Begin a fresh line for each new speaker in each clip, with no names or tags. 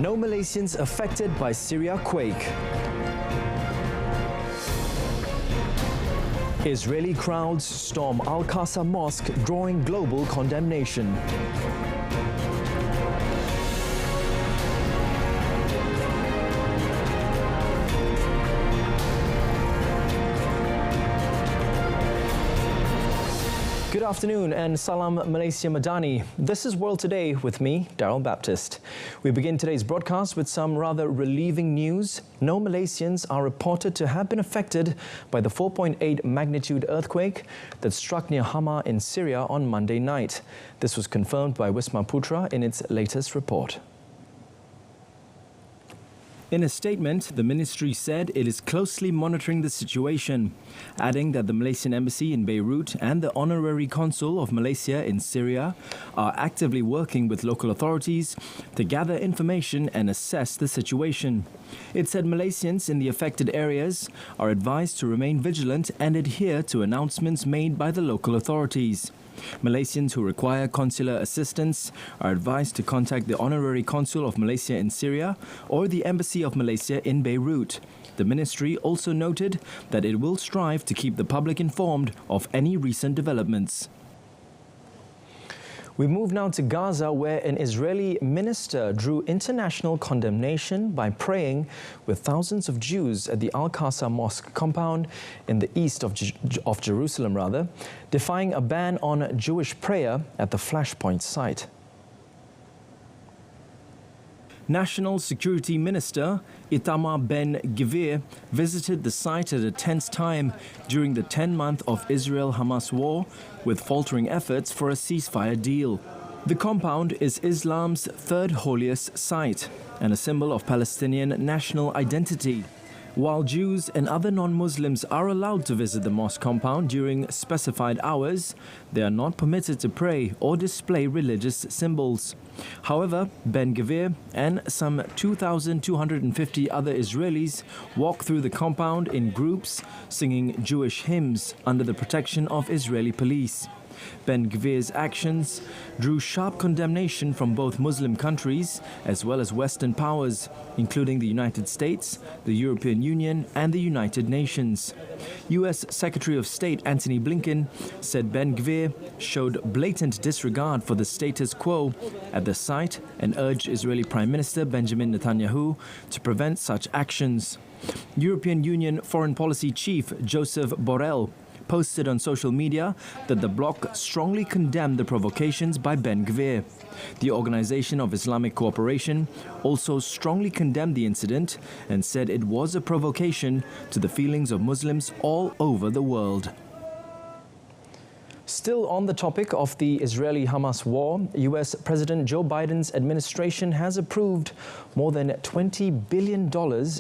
No Malaysians affected by Syria quake. Israeli crowds storm Al-Aqsa Mosque, drawing global condemnation. Good afternoon and Salam Malaysia Madani. This is World Today with me, Daryl Baptist. We begin today's broadcast with some rather relieving news. No Malaysians are reported to have been affected by the 4.8 magnitude earthquake that struck near Hama in Syria on Monday night. This was confirmed by Wisma Putra in its latest report. In a statement, the ministry said it is closely monitoring the situation, adding that the Malaysian embassy in Beirut and the honorary consul of Malaysia in Syria are actively working with local authorities to gather information and assess the situation. It said Malaysians in the affected areas are advised to remain vigilant and adhere to announcements made by the local authorities. Malaysians who require consular assistance are advised to contact the Honorary Consul of Malaysia in Syria or the Embassy of Malaysia in Beirut. The ministry also noted that it will strive to keep the public informed of any recent developments. We move now to Gaza, where an Israeli minister drew international condemnation by praying with thousands of Jews at the Al-Aqsa Mosque compound in the east of Jerusalem, defying a ban on Jewish prayer at the Flashpoint site. National Security Minister Itamar Ben-Gvir visited the site at a tense time during the 10-month of Israel-Hamas war, with faltering efforts for a ceasefire deal. The compound is Islam's third holiest site and a symbol of Palestinian national identity. While Jews and other non-Muslims are allowed to visit the mosque compound during specified hours, they are not permitted to pray or display religious symbols. However, Ben-Gvir and some 2,250 other Israelis walk through the compound in groups, singing Jewish hymns under the protection of Israeli police. Ben-Gvir's actions drew sharp condemnation from both Muslim countries as well as Western powers, including the United States, the European Union and the United Nations. US Secretary of State Antony Blinken said Ben-Gvir showed blatant disregard for the status quo at the site and urged Israeli Prime Minister Benjamin Netanyahu to prevent such actions. European Union Foreign Policy Chief Joseph Borrell posted on social media that the bloc strongly condemned the provocations by Ben-Gvir. The Organization of Islamic Cooperation also strongly condemned the incident and said it was a provocation to the feelings of Muslims all over the world. Still on the topic of the Israeli-Hamas war, US President Joe Biden's administration has approved more than $20 billion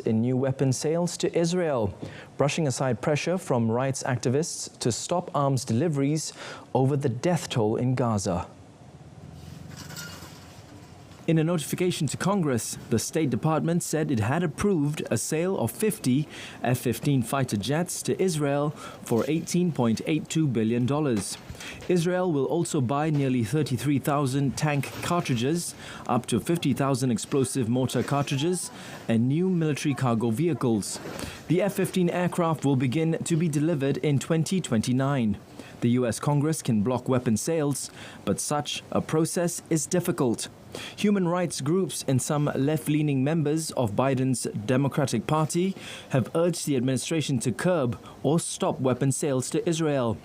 in new weapon sales to Israel, brushing aside pressure from rights activists to stop arms deliveries over the death toll in Gaza. In a notification to Congress, the State Department said it had approved a sale of 50 F-15 fighter jets to Israel for $18.82 billion. Israel will also buy nearly 33,000 tank cartridges, up to 50,000 explosive mortar cartridges, and new military cargo vehicles. The F-15 aircraft will begin to be delivered in 2029. The US Congress can block weapon sales, but such a process is difficult. Human rights groups and some left-leaning members of Biden's Democratic Party have urged the administration to curb or stop weapon sales to Israel,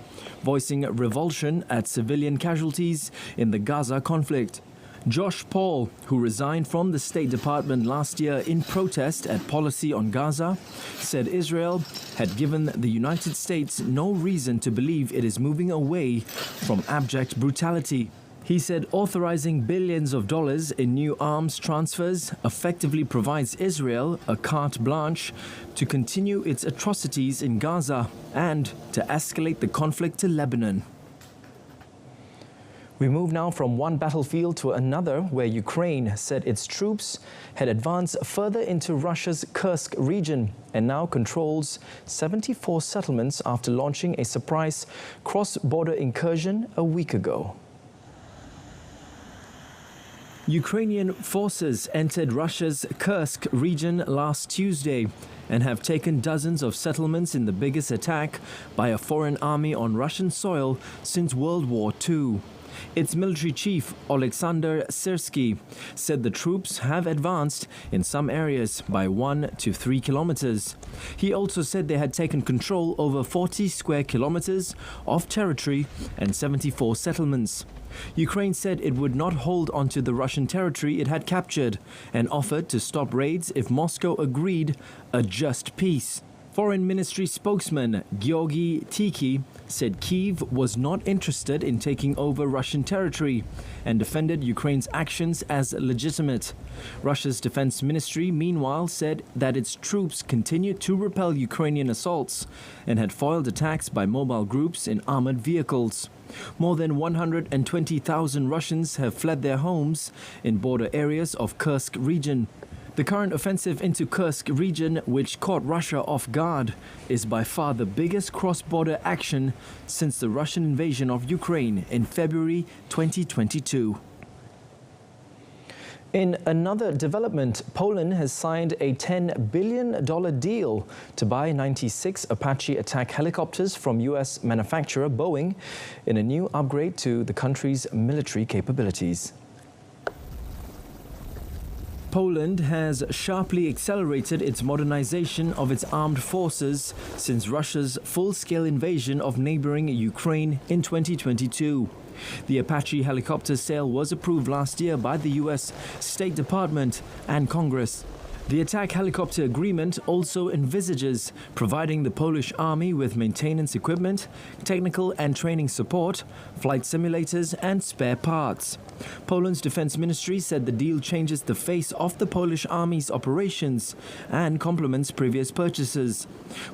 voicing revulsion at civilian casualties in the Gaza conflict. Josh Paul, who resigned from the State Department last year in protest at policy on Gaza, said Israel had given the United States no reason to believe it is moving away from abject brutality. He said authorizing billions of dollars in new arms transfers effectively provides Israel a carte blanche to continue its atrocities in Gaza and to escalate the conflict to Lebanon. We move now from one battlefield to another, where Ukraine said its troops had advanced further into Russia's Kursk region and now controls 74 settlements after launching a surprise cross-border incursion a week ago. Ukrainian forces entered Russia's Kursk region last Tuesday and have taken dozens of settlements in the biggest attack by a foreign army on Russian soil since World War II. Its military chief, Alexander Syrsky, said the troops have advanced in some areas by 1 to 3 kilometers. He also said they had taken control over 40 square kilometers of territory and 74 settlements. Ukraine said it would not hold onto the Russian territory it had captured and offered to stop raids if Moscow agreed a just peace. Foreign Ministry spokesman Georgy Tiki said Kyiv was not interested in taking over Russian territory and defended Ukraine's actions as legitimate. Russia's defense ministry, meanwhile, said that its troops continued to repel Ukrainian assaults and had foiled attacks by mobile groups in armored vehicles. More than 120,000 Russians have fled their homes in border areas of Kursk region. The current offensive into Kursk region, which caught Russia off guard, is by far the biggest cross-border action since the Russian invasion of Ukraine in February 2022. In another development, Poland has signed a $10 billion deal to buy 96 Apache attack helicopters from U.S. manufacturer Boeing in a new upgrade to the country's military capabilities. Poland has sharply accelerated its modernization of its armed forces since Russia's full-scale invasion of neighboring Ukraine in 2022. The Apache helicopter sale was approved last year by the U.S. State Department and Congress. The attack helicopter agreement also envisages providing the Polish army with maintenance equipment, technical and training support, flight simulators and spare parts. Poland's defense ministry said the deal changes the face of the Polish army's operations and complements previous purchases,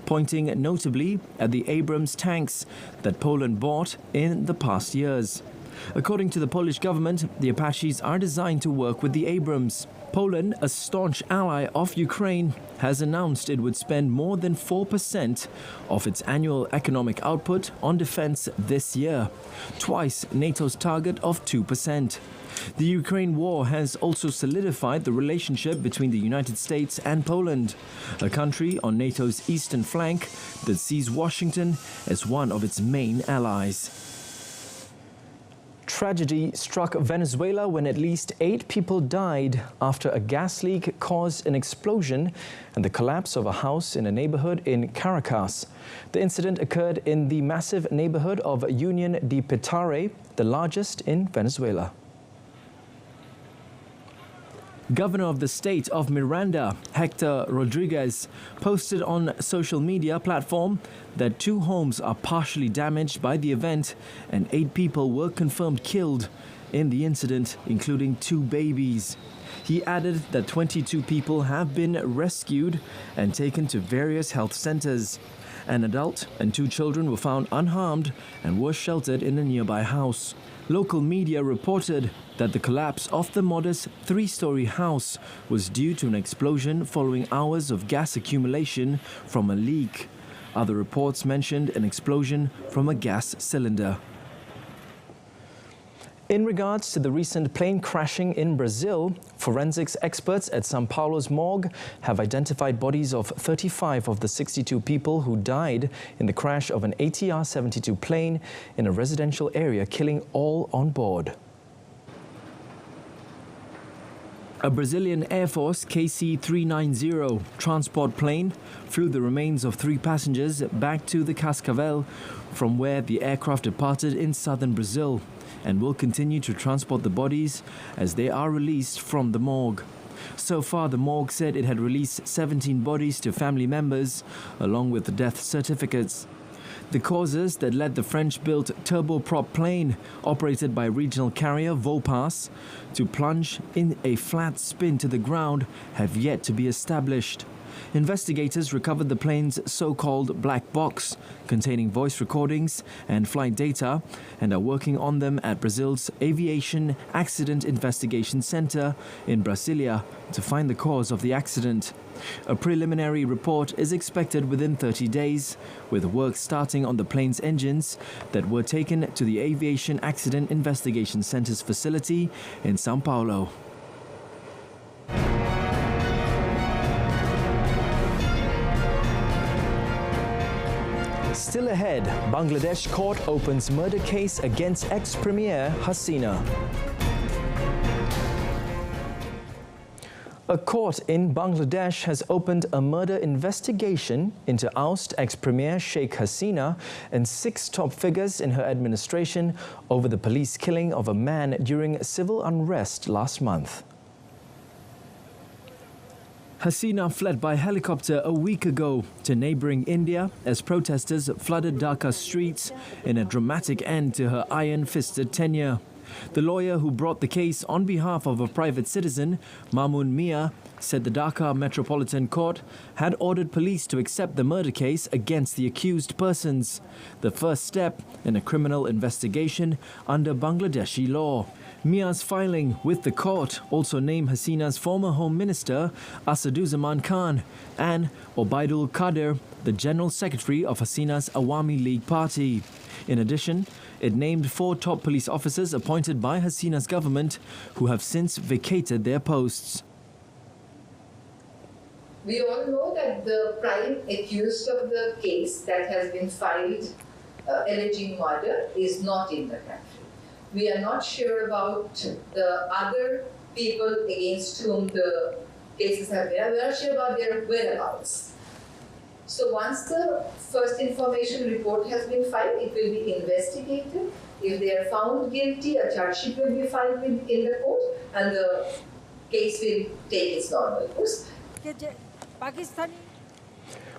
pointing notably at the Abrams tanks that Poland bought in the past years. According to the Polish government, the Apaches are designed to work with the Abrams. Poland, a staunch ally of Ukraine, has announced it would spend more than 4% of its annual economic output on defense this year, twice NATO's target of 2%. The Ukraine war has also solidified the relationship between the United States and Poland, a country on NATO's eastern flank that sees Washington as one of its main allies. Tragedy struck Venezuela when at least 8 people died after a gas leak caused an explosion and the collapse of a house in a neighborhood in Caracas. The incident occurred in the massive neighborhood of Union de Petare, the largest in Venezuela. Governor of the state of Miranda, Hector Rodriguez, posted on social media platform that 2 homes are partially damaged by the event and 8 people were confirmed killed in the incident, including 2 babies. He added that 22 people have been rescued and taken to various health centers. An adult and 2 children were found unharmed and were sheltered in a nearby house. Local media reported that the collapse of the modest 3-story house was due to an explosion following hours of gas accumulation from a leak. Other reports mentioned an explosion from a gas cylinder. In regards to the recent plane crashing in Brazil, forensics experts at São Paulo's morgue have identified bodies of 35 of the 62 people who died in the crash of an ATR 72 plane in a residential area, killing all on board. A Brazilian Air Force KC-390 transport plane flew the remains of 3 passengers back to the Cascavel, from where the aircraft departed in southern Brazil, and will continue to transport the bodies as they are released from the morgue. So far, the morgue said it had released 17 bodies to family members, along with the death certificates. The causes that led the French-built turboprop plane, operated by regional carrier Vopas, to plunge in a flat spin to the ground have yet to be established. Investigators recovered the plane's so-called black box, containing voice recordings and flight data, and are working on them at Brazil's Aviation Accident Investigation Center in Brasilia to find the cause of the accident. A preliminary report is expected within 30 days, with work starting on the plane's engines that were taken to the Aviation Accident Investigation Center's facility in São Paulo. Still ahead, Bangladesh court opens murder case against ex-premier Hasina. A court in Bangladesh has opened a murder investigation into oust ex-premier Sheikh Hasina and 6 top figures in her administration over the police killing of a man during civil unrest last month. Hasina fled by helicopter a week ago to neighbouring India as protesters flooded Dhaka streets in a dramatic end to her iron-fisted tenure. The lawyer who brought the case on behalf of a private citizen, Mamun Mia, said the Dhaka Metropolitan Court had ordered police to accept the murder case against the accused persons, the first step in a criminal investigation under Bangladeshi law. Mia's filing with the court also named Hasina's former Home Minister Asaduzzaman Khan and Obaidul Qadir, the General Secretary of Hasina's Awami League Party. In addition, it named 4 top police officers appointed by Hasina's government who have since vacated their posts.
We all know that the prime accused of the case that has been filed alleging murder is not in the country. We are not sure about the other people against whom the cases have been. We are not sure about their whereabouts. So once the first information report has been filed, it will be investigated. If they are found guilty, a charge sheet will be filed in the court and the case will take its normal course.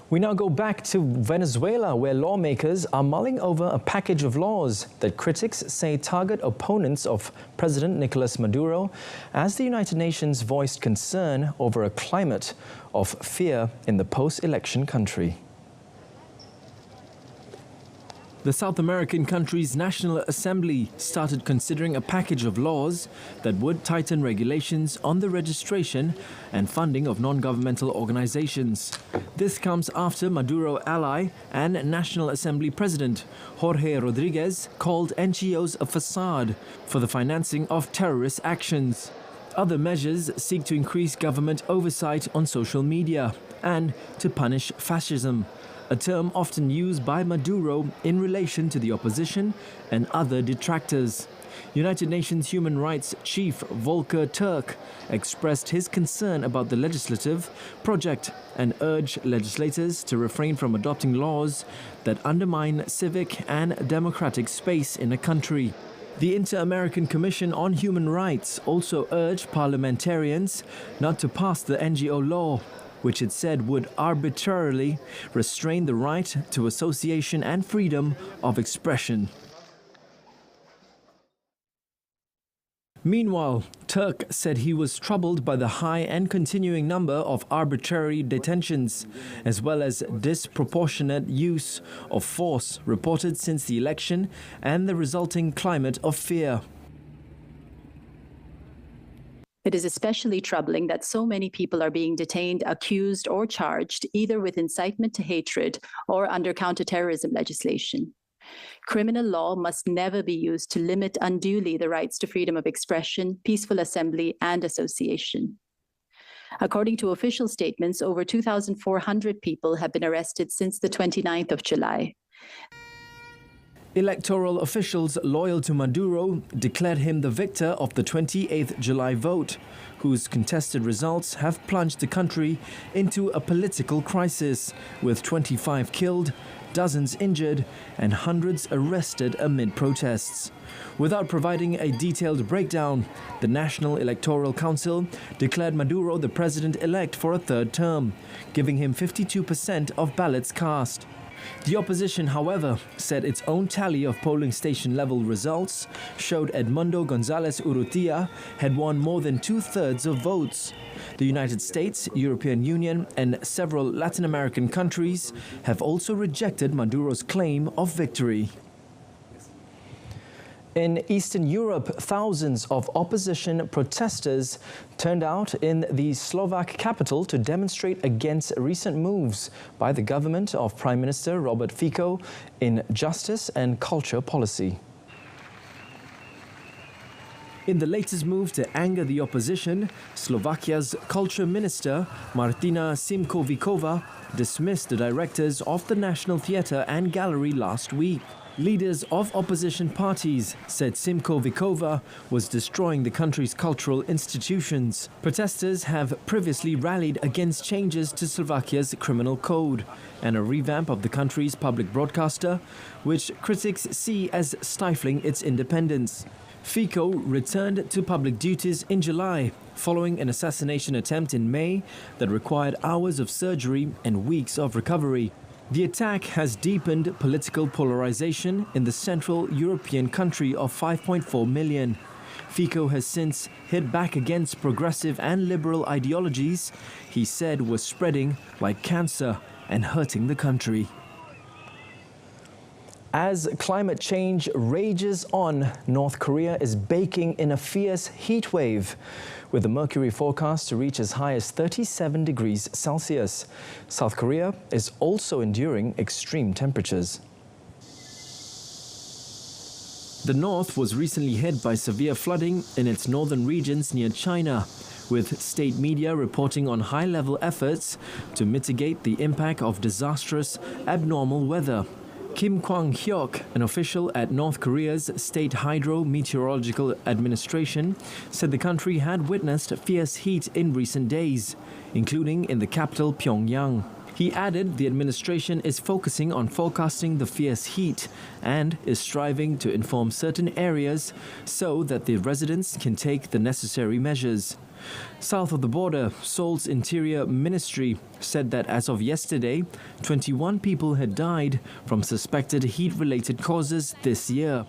We now go back to Venezuela, where lawmakers are mulling over a package of laws that critics say target opponents of President Nicolas Maduro, as the United Nations voiced concern over a climate of fear in the post-election country. The South American country's National Assembly started considering a package of laws that would tighten regulations on the registration and funding of non-governmental organizations. This comes after Maduro ally and National Assembly President Jorge Rodriguez called NGOs a facade for the financing of terrorist actions. Other measures seek to increase government oversight on social media and to punish fascism, a term often used by Maduro in relation to the opposition and other detractors. United Nations Human Rights Chief Volker Turk expressed his concern about the legislative project and urged legislators to refrain from adopting laws that undermine civic and democratic space in a country. The Inter-American Commission on Human Rights also urged parliamentarians not to pass the NGO law, which it said would arbitrarily restrain the right to association and freedom of expression. Meanwhile, Turk said he was troubled by the high and continuing number of arbitrary detentions, as well as disproportionate use of force reported since the election and the resulting climate of fear.
It is especially troubling that so many people are being detained, accused, or charged either with incitement to hatred or under counterterrorism legislation. Criminal law must never be used to limit unduly the rights to freedom of expression, peaceful assembly, and association. According to official statements, over 2,400 people have been arrested since the 29th of July.
Electoral officials loyal to Maduro declared him the victor of the 28th July vote, whose contested results have plunged the country into a political crisis, with 25 killed, dozens injured, and hundreds arrested amid protests. Without providing a detailed breakdown, the National Electoral Council declared Maduro the president-elect for a third term, giving him 52% of ballots cast. The opposition, however, said its own tally of polling station level results showed Edmundo González Urrutia had won more than 2/3 of votes. The United States, European Union and several Latin American countries have also rejected Maduro's claim of victory. In Eastern Europe, thousands of opposition protesters turned out in the Slovak capital to demonstrate against recent moves by the government of Prime Minister Robert Fico in justice and culture policy. In the latest move to anger the opposition, Slovakia's culture minister, Martina Simkovikova, dismissed the directors of the National Theatre and Gallery last week. Leaders of opposition parties said Simkovikova was destroying the country's cultural institutions. Protesters have previously rallied against changes to Slovakia's criminal code and a revamp of the country's public broadcaster, which critics see as stifling its independence. Fico returned to public duties in July, following an assassination attempt in May that required hours of surgery and weeks of recovery. The attack has deepened political polarization in the Central European country of 5.4 million. Fico has since hit back against progressive and liberal ideologies he said were spreading like cancer and hurting the country. As climate change rages on, North Korea is baking in a fierce heat wave, with the mercury forecast to reach as high as 37 degrees Celsius. South Korea is also enduring extreme temperatures. The north was recently hit by severe flooding in its northern regions near China, with state media reporting on high-level efforts to mitigate the impact of disastrous, abnormal weather. Kim Kwang-hyuk, an official at North Korea's State Hydro-Meteorological Administration, said the country had witnessed fierce heat in recent days, including in the capital Pyongyang. He added the administration is focusing on forecasting the fierce heat and is striving to inform certain areas so that the residents can take the necessary measures. South of the border, Seoul's Interior Ministry said that as of yesterday, 21 people had died from suspected heat-related causes this year,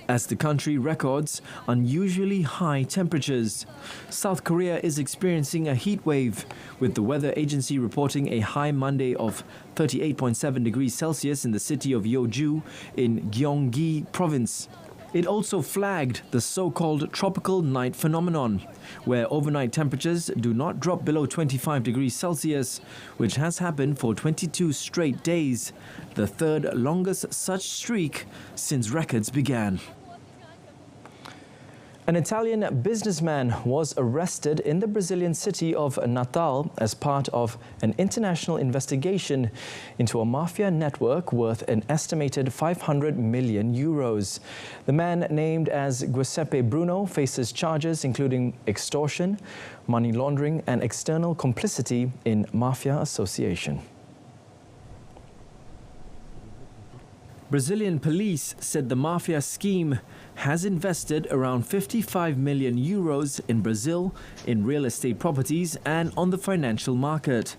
as the country records unusually high temperatures. South Korea is experiencing a heat wave, with the weather agency reporting a high Monday of 38.7 degrees Celsius in the city of Yeoju in Gyeonggi province. It also flagged the so-called tropical night phenomenon, where overnight temperatures do not drop below 25 degrees Celsius, which has happened for 22 straight days, the third longest such streak since records began. An Italian businessman was arrested in the Brazilian city of Natal as part of an international investigation into a mafia network worth an estimated 500 million euros. The man, named as Giuseppe Bruno, faces charges including extortion, money laundering and external complicity in mafia association. Brazilian police said the mafia scheme has invested around 55 million euros in Brazil in real estate properties and on the financial market.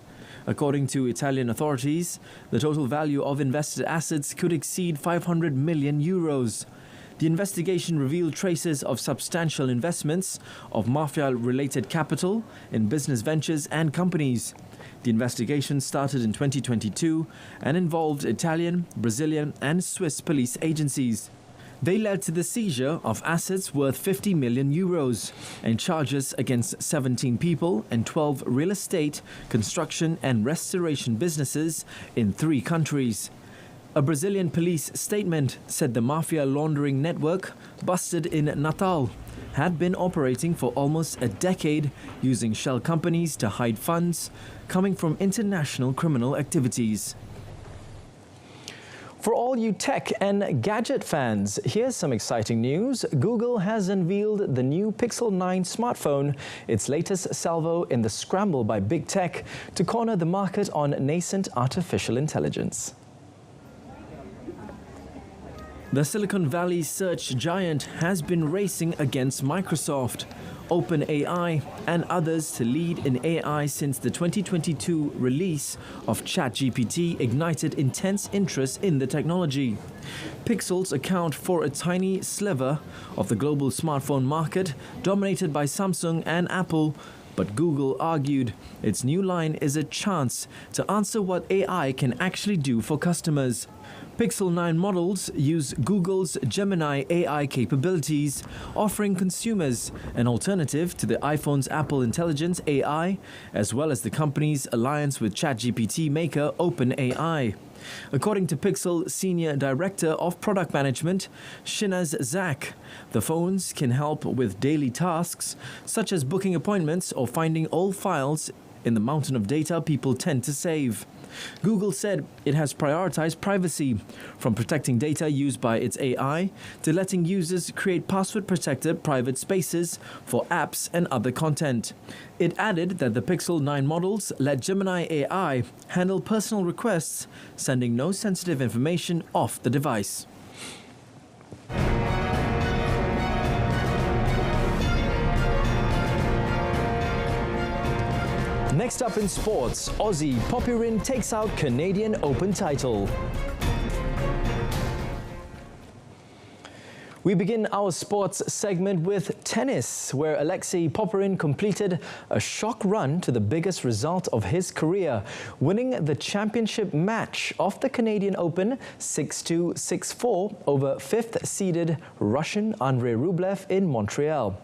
According to Italian authorities, the total value of invested assets could exceed 500 million euros. The investigation revealed traces of substantial investments of mafia-related capital in business ventures and companies. The investigation started in 2022 and involved Italian, Brazilian and Swiss police agencies. They led to the seizure of assets worth 50 million euros and charges against 17 people and 12 real estate, construction and restoration businesses in 3 countries. A Brazilian police statement said the mafia laundering network, busted in Natal, had been operating for almost a decade using shell companies to hide funds coming from international criminal activities. For all you tech and gadget fans, here's some exciting news. Google has unveiled the new Pixel 9 smartphone, its latest salvo in the scramble by big tech to corner the market on nascent artificial intelligence. The Silicon Valley search giant has been racing against Microsoft, OpenAI and others to lead in AI since the 2022 release of ChatGPT ignited intense interest in the technology. Pixels account for a tiny sliver of the global smartphone market, dominated by Samsung and Apple, but Google argued its new line is a chance to answer what AI can actually do for customers. Pixel 9 models use Google's Gemini AI capabilities, offering consumers an alternative to the iPhone's Apple Intelligence AI, as well as the company's alliance with ChatGPT maker OpenAI. According to Pixel Senior Director of Product Management, Shinaz Zak, the phones can help with daily tasks, such as booking appointments or finding old files in the mountain of data people tend to save. Google said it has prioritized privacy, from protecting data used by its AI to letting users create password-protected private spaces for apps and other content. It added that the Pixel 9 models let Gemini AI handle personal requests, sending no sensitive information off the device. Next up in sports, Aussie Popyrin takes out Canadian Open title. We begin our sports segment with tennis, where Alexei Popyrin completed a shock run to the biggest result of his career, winning the championship match of the Canadian Open 6-2, 6-4 over fifth-seeded Russian Andrei Rublev in Montreal.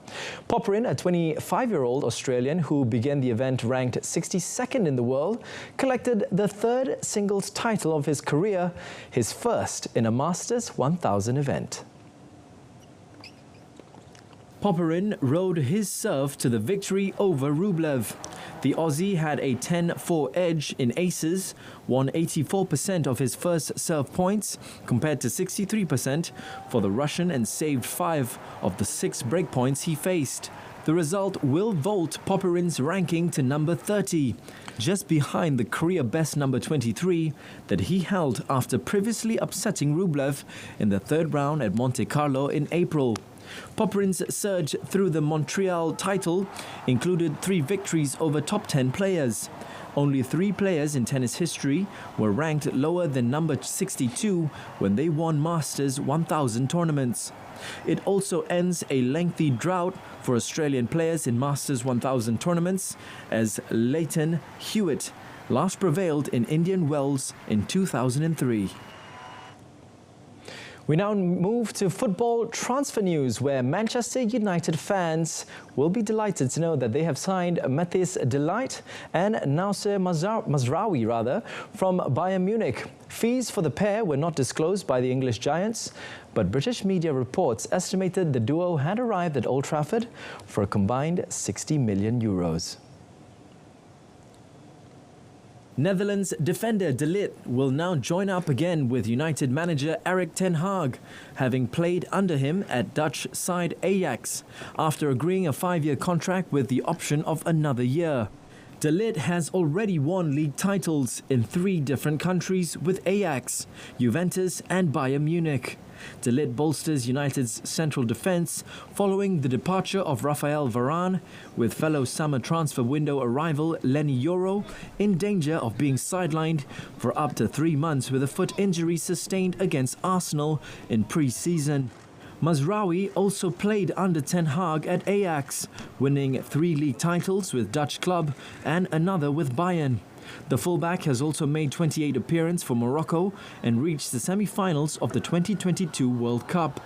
Popyrin, a 25-year-old Australian who began the event ranked 62nd in the world, collected the third singles title of his career, his first in a Masters 1000 event. Popyrin rode his serve to the victory over Rublev. The Aussie had a 10-4 edge in aces, won 84% of his first serve points compared to 63% for the Russian, and saved 5 of the 6 break points he faced. The result will vault Popyrin's ranking to number 30, just behind the career best number 23 that he held after previously upsetting Rublev in the third round at Monte Carlo in April. Popyrin's surge through the Montreal title included 3 victories over top 10 players. Only 3 players in tennis history were ranked lower than number 62 when they won Masters 1000 tournaments. It also ends a lengthy drought for Australian players in Masters 1000 tournaments, as Leighton Hewitt last prevailed in Indian Wells in 2003. We now move to football transfer news, where Manchester United fans will be delighted to know that they have signed Matthijs de Ligt and Nasser Mazraoui from Bayern Munich. Fees for the pair were not disclosed by the English giants, but British media reports estimated the duo had arrived at Old Trafford for a combined €60 million. Netherlands defender De Ligt will now join up again with United manager Erik ten Hag, having played under him at Dutch side Ajax, after agreeing a 5-year contract with the option of another year. De Ligt has already won league titles in 3 different countries with Ajax, Juventus and Bayern Munich. De Ligt bolsters United's central defence following the departure of Rafael Varane, with fellow summer transfer window arrival Lenny Yoro in danger of being sidelined for up to 3 months with a foot injury sustained against Arsenal in pre-season. Mazraoui also played under Ten Hag at Ajax, winning 3 league titles with Dutch club and another with Bayern. The fullback has also made 28 appearances for Morocco and reached the semi-finals of the 2022 World Cup.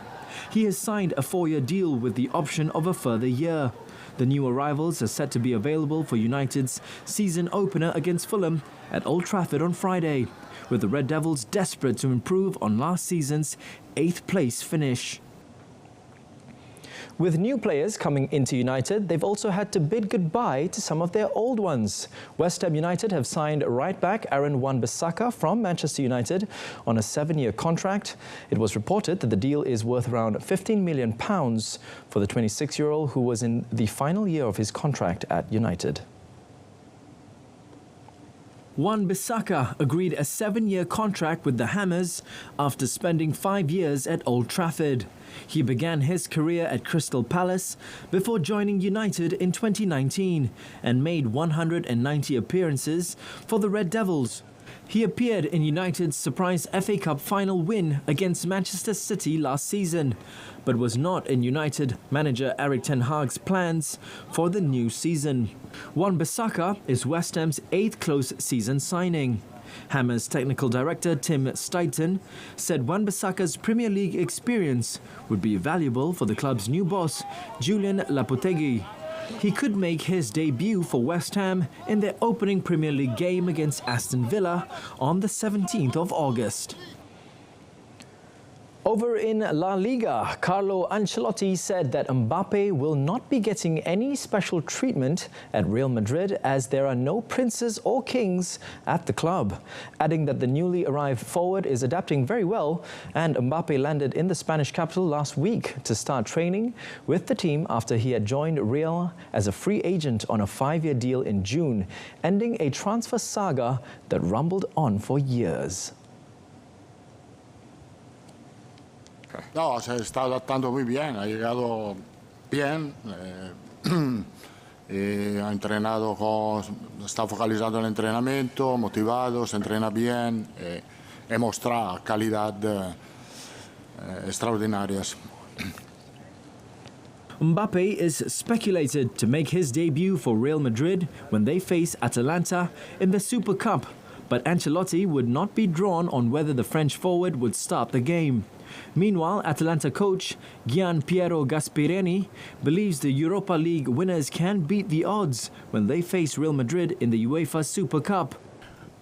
He has signed a 4-year deal with the option of a further year. The new arrivals are set to be available for United's season opener against Fulham at Old Trafford on Friday, with the Red Devils desperate to improve on last season's 8th place finish. With new players coming into United, they've also had to bid goodbye to some of their old ones. West Ham United have signed right-back Aaron Wan-Bissaka from Manchester United on a 7-year contract. It was reported that the deal is worth around £15 million for the 26-year-old who was in the final year of his contract at United. Wan-Bissaka agreed a 7-year contract with the Hammers after spending 5 years at Old Trafford. He began his career at Crystal Palace before joining United in 2019 and made 190 appearances for the Red Devils. He appeared in United's surprise FA Cup final win against Manchester City last season, but was not in United manager Erik ten Hag's plans for the new season. Wan-Bissaka is West Ham's 8th close season signing. Hammers technical director Tim Stuyton said Wan-Bissaka's Premier League experience would be valuable for the club's new boss, Julian Lopetegui. He could make his debut for West Ham in their opening Premier League game against Aston Villa on the 17th of August. Over in La Liga, Carlo Ancelotti said that Mbappe will not be getting any special treatment at Real Madrid as there are no princes or kings at the club, adding that the newly arrived forward is adapting very well, and Mbappe landed in the Spanish capital last week to start training with the team after he had joined Real as a free agent on a 5-year deal in June, ending a transfer saga that rumbled on for years.
No, se está adaptando muy bien, ha llegado bien, ha entrenado está focalizado en el entrenamiento, motivado, se entrena bien y muestra calidad extraordinarias.
Mbappe is speculated to make his debut for Real Madrid when they face Atalanta in the Super Cup, but Ancelotti would not be drawn on whether the French forward would start the game. Meanwhile, Atalanta coach Gian Piero Gasperini believes the Europa League winners can beat the odds when they face Real Madrid in the UEFA Super Cup.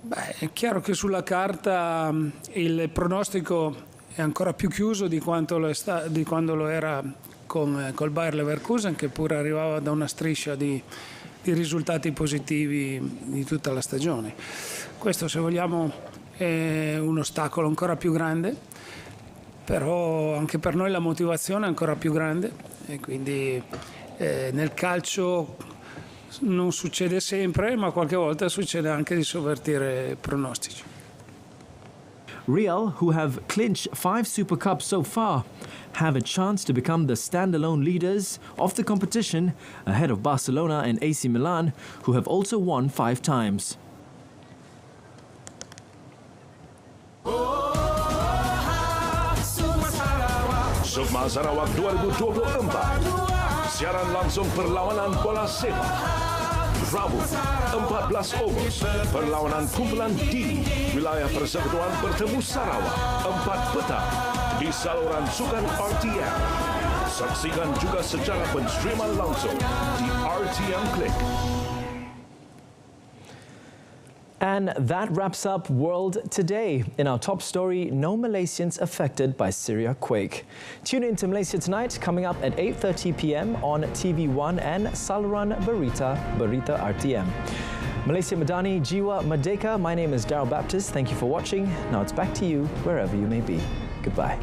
Beh, è chiaro che sulla carta il pronostico è ancora più chiuso di quando lo era col Bayer Leverkusen, che pure arrivava da una striscia di risultati positivi di tutta la stagione. Questo, se vogliamo, è un ostacolo ancora più grande, però anche per noi la motivazione è ancora più grande e quindi nel calcio non succede sempre, ma qualche volta succede anche di sovvertire pronostici.
Real, who have clinched 5 Super Cups so far, have a chance to become the standalone leaders of the competition ahead of Barcelona and AC Milan, who have also won 5 times.
Semasa Sarawak 2024, siaran langsung perlawanan bola sepak. Rabu, 14 Ogos, perlawanan kumpulan D, wilayah persekutuan bertemu Sarawak, 4 petang, di saluran sukan RTM. Saksikan juga secara penstreaman langsung di RTM Click.
And that wraps up World Today. In our top story, no Malaysians affected by Syria quake. Tune in to Malaysia Tonight, coming up at 8:30 p.m. on TV1 and saluran Berita RTM. Malaysia Madani, Jiwa Merdeka. My name is Daryl Baptist. Thank you for watching. Now it's back to you wherever you may be. Goodbye.